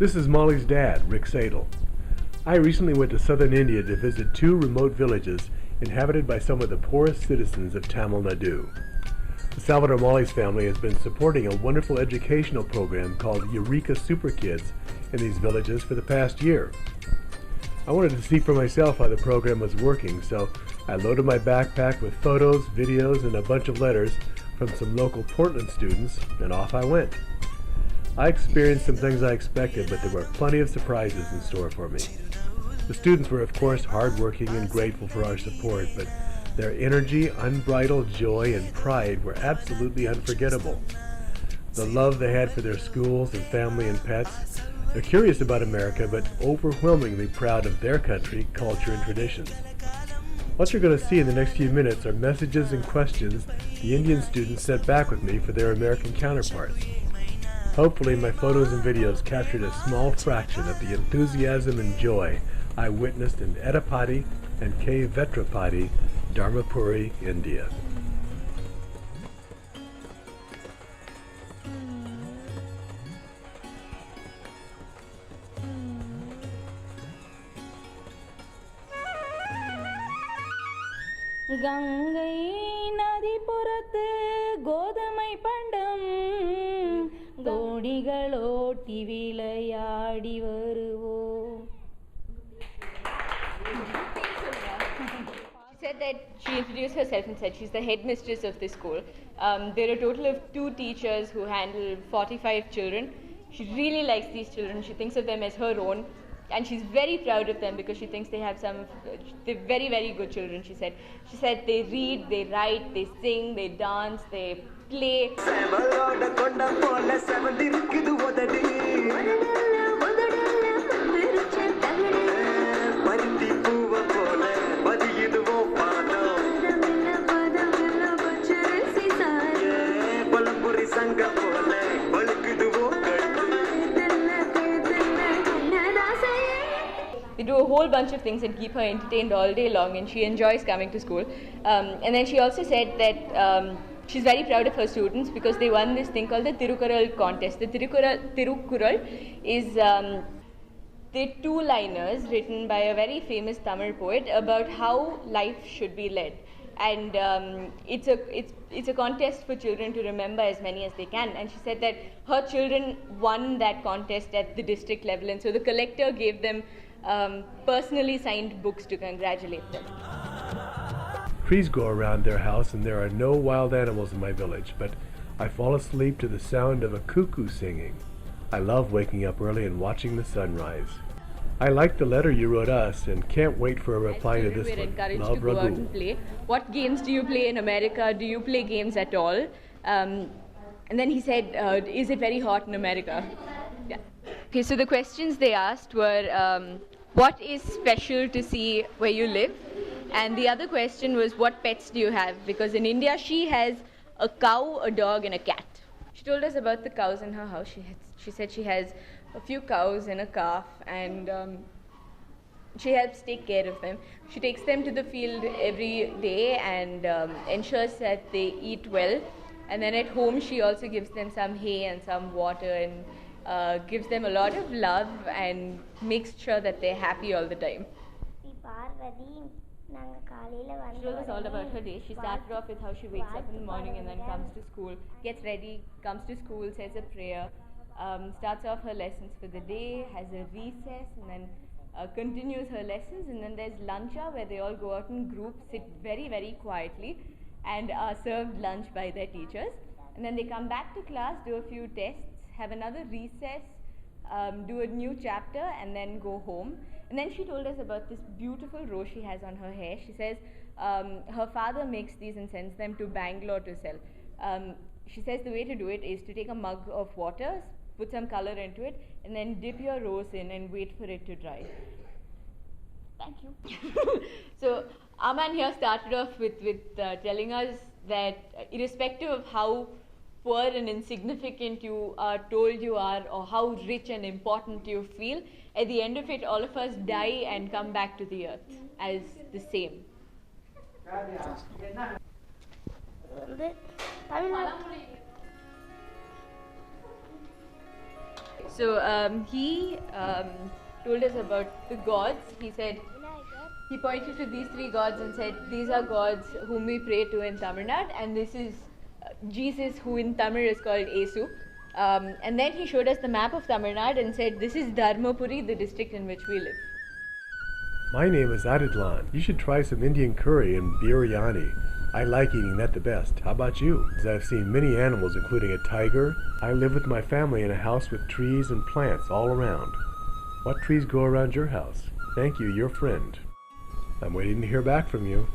This is Molly's dad, Rick Sadel. I recently went to southern India to visit two remote villages inhabited by some of the poorest citizens of Tamil Nadu. The Salvador Molly's family has been supporting a wonderful educational program called Eureka Super Kids in these villages for the past year. I wanted to see for myself how the program was working, so I loaded my backpack with photos, videos, and a bunch of letters from some local Portland students, and off I went. I experienced some things I expected, but there were plenty of surprises in store for me. The students were, of course, hardworking and grateful for our support, but their energy, unbridled joy, and pride were absolutely unforgettable. The love they had for their schools and family and pets. They're curious about America, but overwhelmingly proud of their country, culture, and traditions. What you're going to see in the next few minutes are messages and questions the Indian students sent back with me for their American counterparts. Hopefully my photos and videos captured a small fraction of the enthusiasm and joy I witnessed in Edapati and K. Vetrapati, Dharmapuri, India. Ganga நதி புறத்து கோதமை பண்டம் கோடிகளோட்டி விளையாடி வருவோம். She said that she introduced herself and said she's the headmistress of this school. There are a total of 2 teachers who handle 45 children. She really likes these children. She thinks of them as her own. And she's very proud of them because she thinks they're very, very good children, she said. She said they read, they write, they sing, they dance, they play. They do a whole bunch of things and keep her entertained all day long, and she enjoys coming to school. And then she also said that she's very proud of her students because they won this thing called the Tirukural contest. The Tirukural is the 2-liners written by a very famous Tamil poet about how life should be led. And it's a contest for children to remember as many as they can. And she said that her children won that contest at the district level, and so the collector gave them personally signed books to congratulate them. Trees grow around their house and there are no wild animals in my village, but I fall asleep to the sound of a cuckoo singing. I love waking up early and watching the sunrise. I like the letter you wrote us and can't wait for a reply to this one. We're encouraged to go out and play. What games do you play in America? Do you play games at all? And then he said, is it very hot in America? Yeah. Okay, so the questions they asked were, what is special to see where you live? And the other question was, what pets do you have? Because in India, she has a cow, a dog, and a cat. She told us about the cows in her house. She said she has a few cows and a calf, and she helps take care of them. She takes them to the field every day and ensures that they eat well. And then at home, she also gives them some hay and some water and gives them a lot of love and makes sure that they're happy all the time. She told us all about her day. She started off with how she wakes up in the morning and then comes to school, gets ready, comes to school, says a prayer, starts off her lessons for the day, has a recess, and then continues her lessons. And then there's lunch hour where they all go out in groups, sit very, very quietly, and are served lunch by their teachers. And then they come back to class, do a few tests, have another recess, do a new chapter, and then go home. And then she told us about this beautiful rose she has on her hair. She says her father makes these and sends them to Bangalore to sell. She says the way to do it is to take a mug of water, put some color into it, and then dip your rose in and wait for it to dry. Thank you. So Aman here started off with telling us that irrespective of how poor and insignificant you are told you are, or how rich and important you feel, at the end of it, all of us die and come back to the earth as the same. So he told us about the gods. He pointed to these three gods and said, these are gods whom we pray to in Tamil Nadu, and this is Jesus, who in Tamil is called Esu. And then he showed us the map of Tamil Nadu and said, this is Dharmapuri, the district in which we live. My name is Aditlan. You should try some Indian curry and biryani. I like eating that the best. How about you? As I've seen many animals, including a tiger. I live with my family in a house with trees and plants all around. What trees grow around your house? Thank you, your friend. I'm waiting to hear back from you.